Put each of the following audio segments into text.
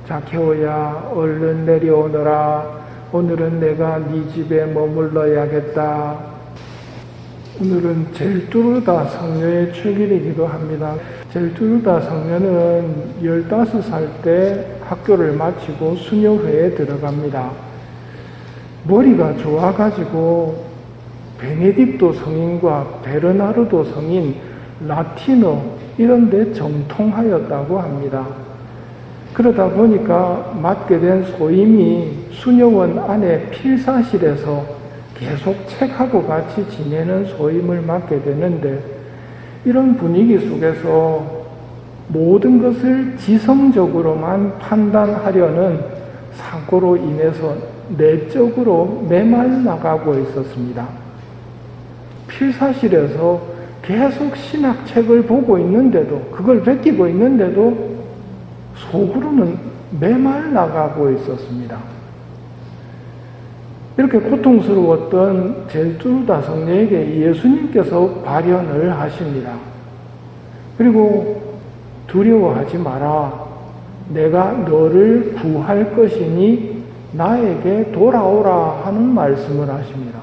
자케오야 얼른 내려오너라. 오늘은 내가 네 집에 머물러야겠다. 오늘은 젤두르다 성녀의 축일이기도 합니다. 젤두르다 성녀는 15살 때 학교를 마치고 수녀회에 들어갑니다. 머리가 좋아가지고 베네딕토 성인과 베르나르도 성인, 라틴어 이런 데 정통하였다고 합니다. 그러다 보니까 맡게 된 소임이 수녀원 안에 필사실에서 계속 책하고 같이 지내는 소임을 맡게 되는데, 이런 분위기 속에서 모든 것을 지성적으로만 판단하려는 사고로 인해서 내적으로 메말라가고 있었습니다. 필사실에서 계속 신학책을 보고 있는데도, 그걸 베끼고 있는데도 속으로는 메말라가고 있었습니다. 이렇게 고통스러웠던 젤두르다 성녀에게 예수님께서 발현을 하십니다. 그리고 두려워하지 마라. 내가 너를 구할 것이니 나에게 돌아오라 하는 말씀을 하십니다.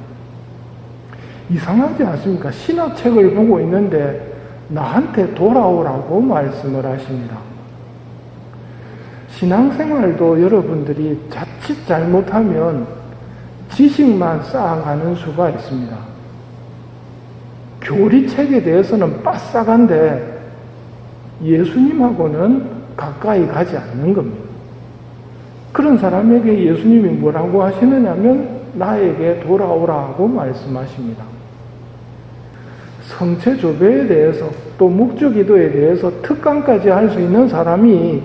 이상하지 않습니까? 신학책을 보고 있는데 나한테 돌아오라고 말씀을 하십니다. 신앙생활도 여러분들이 자칫 잘못하면 지식만 쌓아가는 수가 있습니다. 교리책에 대해서는 빠삭한데 예수님하고는 가까이 가지 않는 겁니다. 그런 사람에게 예수님이 뭐라고 하시느냐면 나에게 돌아오라고 말씀하십니다. 성체조배에 대해서 또 묵주기도에 대해서 특강까지 할 수 있는 사람이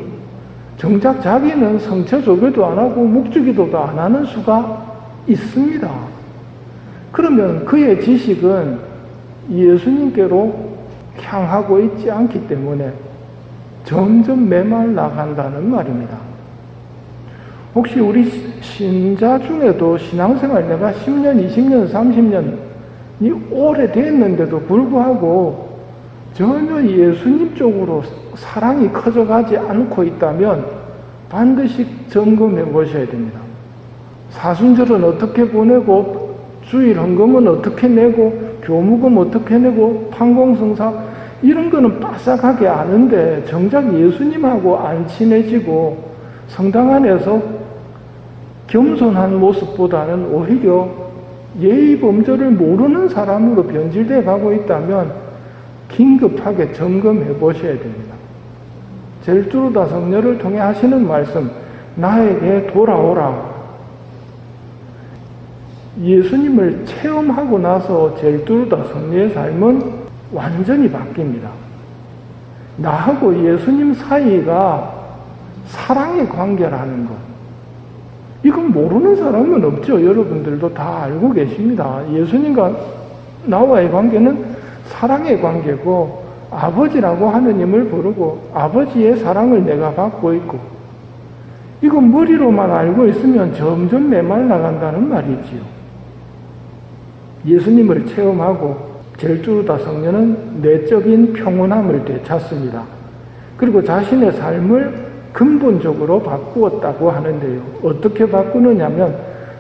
정작 자기는 성체조배도 안 하고 묵주기도도 안 하는 수가 있습니다. 그러면 그의 지식은 예수님께로 향하고 있지 않기 때문에 점점 메말라간다는 말입니다. 혹시 우리 신자 중에도 신앙생활 내가 10년, 20년, 30년이 오래됐는데도 불구하고 전혀 예수님 쪽으로 사랑이 커져가지 않고 있다면 반드시 점검해 보셔야 됩니다. 사순절은 어떻게 보내고, 주일 헌금은 어떻게 내고, 교무금 어떻게 내고, 판공성사 이런 거는 빠삭하게 아는데 정작 예수님하고 안 친해지고 성당 안에서 겸손한 모습보다는 오히려 예의 범절을 모르는 사람으로 변질돼 가고 있다면 긴급하게 점검해 보셔야 됩니다. 젤두르다 성녀를 통해 하시는 말씀, 나에게 돌아오라. 예수님을 체험하고 나서 젤두르다 성녀의 삶은 완전히 바뀝니다. 나하고 예수님 사이가 사랑의 관계라는 것, 이건 모르는 사람은 없죠. 여러분들도 다 알고 계십니다. 예수님과 나와의 관계는 사랑의 관계고, 아버지라고 하느님을 부르고 아버지의 사랑을 내가 받고 있고, 이건 머리로만 알고 있으면 점점 메말라간다는 말이지요. 예수님을 체험하고 젤두르다 성녀는 내적인 평온함을 되찾습니다. 그리고 자신의 삶을 근본적으로 바꾸었다고 하는데요. 어떻게 바꾸느냐면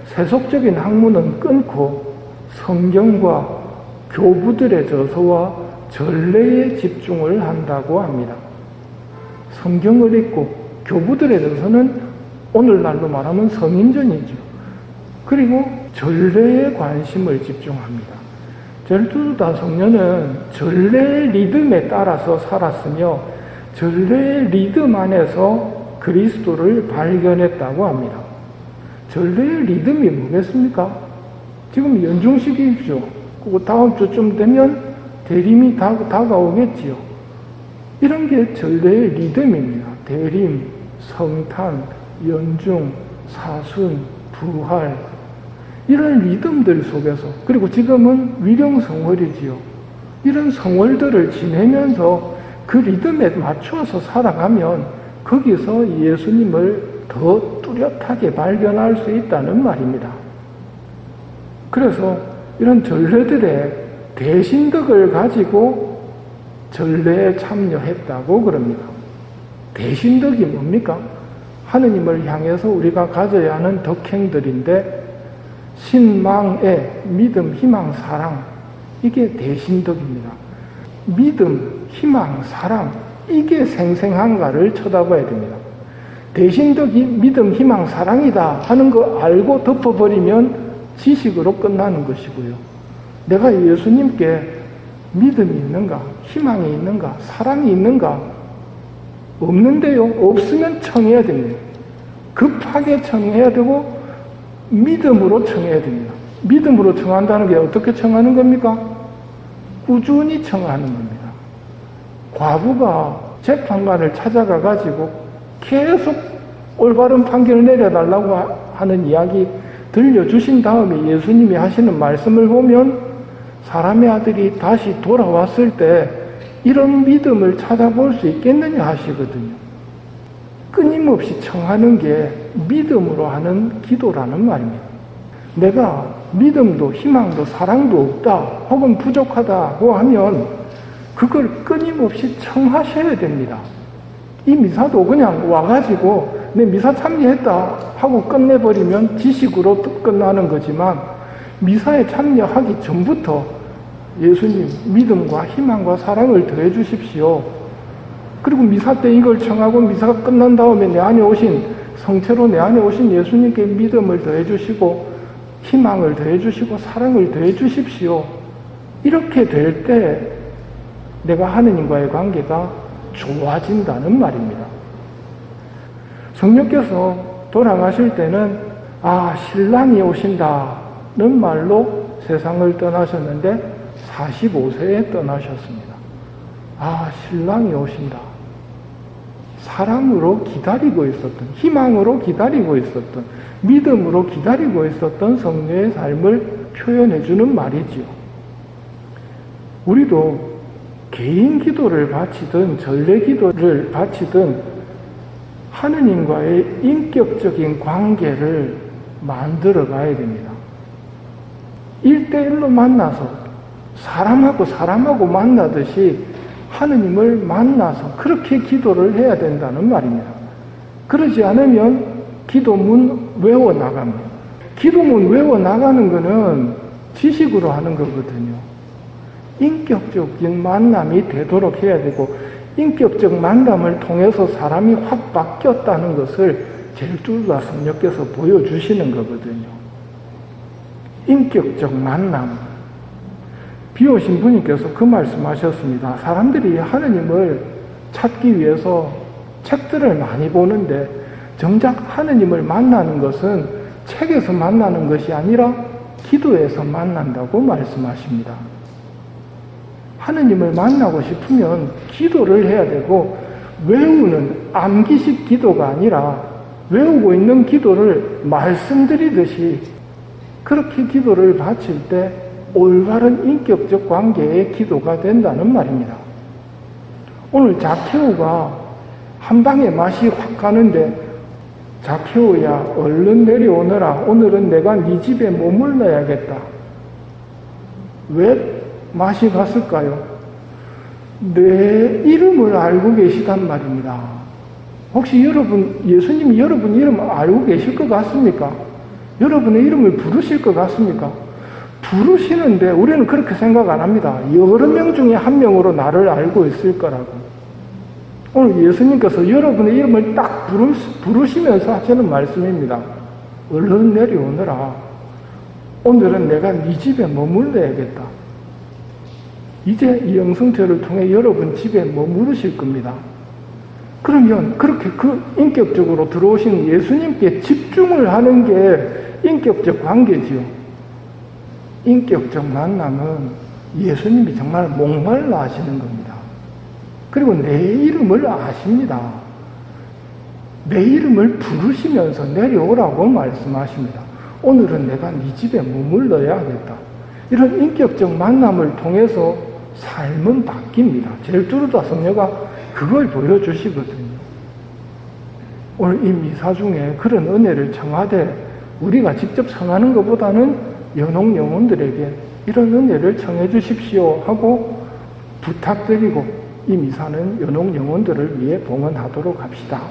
세속적인 학문은 끊고 성경과 교부들의 저서와 전례에 집중을 한다고 합니다. 성경을 읽고 교부들의 저서는 오늘날로 말하면 성인전이죠. 그리고 전례에 관심을 집중합니다. 젤두르다 성녀는 전례의 리듬에 따라서 살았으며 전례의 리듬 안에서 그리스도를 발견했다고 합니다. 전례의 리듬이 뭐겠습니까? 지금 연중식이죠. 그리고 다음 주쯤 되면 대림이 다가오겠지요. 이런 게 전례의 리듬입니다. 대림, 성탄, 연중, 사순, 부활, 이런 리듬들 속에서, 그리고 지금은 위령성월이지요. 이런 성월들을 지내면서 그 리듬에 맞춰서 살아가면 거기서 예수님을 더 뚜렷하게 발견할 수 있다는 말입니다. 그래서 이런 전례들의 대신덕을 가지고 전례에 참여했다고 그럽니다. 대신덕이 뭡니까? 하느님을 향해서 우리가 가져야 하는 덕행들인데, 신망의 믿음, 희망, 사랑, 이게 대신덕입니다. 믿음, 희망, 사랑, 이게 생생한가를 쳐다봐야 됩니다. 대신덕이 믿음, 희망, 사랑이다 하는 거 알고 덮어버리면 지식으로 끝나는 것이고요. 내가 예수님께 믿음이 있는가, 희망이 있는가, 사랑이 있는가? 없는데요. 없으면 청해야 됩니다. 급하게 청해야 되고 믿음으로 청해야 됩니다. 믿음으로 청한다는 게 어떻게 청하는 겁니까? 꾸준히 청하는 겁니다. 과부가 재판관을 찾아가 가지고 계속 올바른 판결을 내려달라고 하는 이야기 들려주신 다음에 예수님이 하시는 말씀을 보면 사람의 아들이 다시 돌아왔을 때 이런 믿음을 찾아볼 수 있겠느냐 하시거든요. 끊임없이 청하는 게 믿음으로 하는 기도라는 말입니다. 내가 믿음도 희망도 사랑도 없다 혹은 부족하다고 하면 그걸 끊임없이 청하셔야 됩니다. 이 미사도 그냥 와가지고 내 미사 참여했다 하고 끝내버리면 지식으로 끝나는 거지만, 미사에 참여하기 전부터 예수님 믿음과 희망과 사랑을 더해 주십시오. 그리고 미사 때 이걸 청하고 미사가 끝난 다음에 내 안에 오신, 성체로 내 안에 오신 예수님께 믿음을 더해 주시고 희망을 더해 주시고 사랑을 더해 주십시오. 이렇게 될 때 내가 하느님과의 관계가 좋아진다는 말입니다. 성령께서 돌아가실 때는 신랑이 오신다는 말로 세상을 떠나셨는데 45세에 떠나셨습니다. 신랑이 오신다. 사랑으로 기다리고 있었던, 희망으로 기다리고 있었던, 믿음으로 기다리고 있었던 성녀의 삶을 표현해주는 말이지요. 우리도 개인 기도를 바치든 전례 기도를 바치든 하느님과의 인격적인 관계를 만들어 가야 됩니다. 1대1로 만나서 사람하고 만나듯이 하느님을 만나서 그렇게 기도를 해야 된다는 말입니다. 그러지 않으면 기도문 외워나갑니다. 기도문 외워나가는 것은 지식으로 하는 거거든요. 인격적인 만남이 되도록 해야 되고, 인격적 만남을 통해서 사람이 확 바뀌었다는 것을 제일두가 성령께서 보여주시는 거거든요. 인격적 만남. 비 오신 분님께서 그 말씀하셨습니다. 사람들이 하느님을 찾기 위해서 책들을 많이 보는데 정작 하느님을 만나는 것은 책에서 만나는 것이 아니라 기도에서 만난다고 말씀하십니다. 하느님을 만나고 싶으면 기도를 해야 되고, 외우는 암기식 기도가 아니라 외우고 있는 기도를 말씀드리듯이 그렇게 기도를 바칠 때 올바른 인격적 관계의 기도가 된다는 말입니다. 오늘 자케오가 한 방에 맛이 확 가는데, 자케오야 얼른 내려오너라. 오늘은 내가 네 집에 머물러야겠다. 왜 맛이 갔을까요? 내 이름을 알고 계시단 말입니다. 혹시 예수님이 여러분 이름 알고 계실 것 같습니까? 여러분의 이름을 부르실 것 같습니까? 부르시는데 우리는 그렇게 생각 안 합니다. 여러 명 중에 한 명으로 나를 알고 있을 거라고. 오늘 예수님께서 여러분의 이름을 딱 부르시면서 하시는 말씀입니다. 얼른 내려오너라. 오늘은 내가 네 집에 머물러야겠다. 이제 이 영성체를 통해 여러분 집에 머무르실 겁니다. 그러면 그렇게 인격적으로 들어오신 예수님께 집중을 하는 게 인격적 관계지요. 인격적 만남은 예수님이 정말 목말라 하시는 겁니다. 그리고 내 이름을 아십니다. 내 이름을 부르시면서 내려오라고 말씀하십니다. 오늘은 내가 네 집에 머물러야 하겠다. 이런 인격적 만남을 통해서 삶은 바뀝니다. 제일두루다 성녀가 그걸 보여주시거든요. 오늘 이 미사 중에 그런 은혜를 청하되 우리가 직접 청하는 것보다는 연옥 영혼들에게 이런 은혜를 청해 주십시오 하고 부탁드리고, 이 미사는 연옥 영혼들을 위해 봉헌하도록 합시다.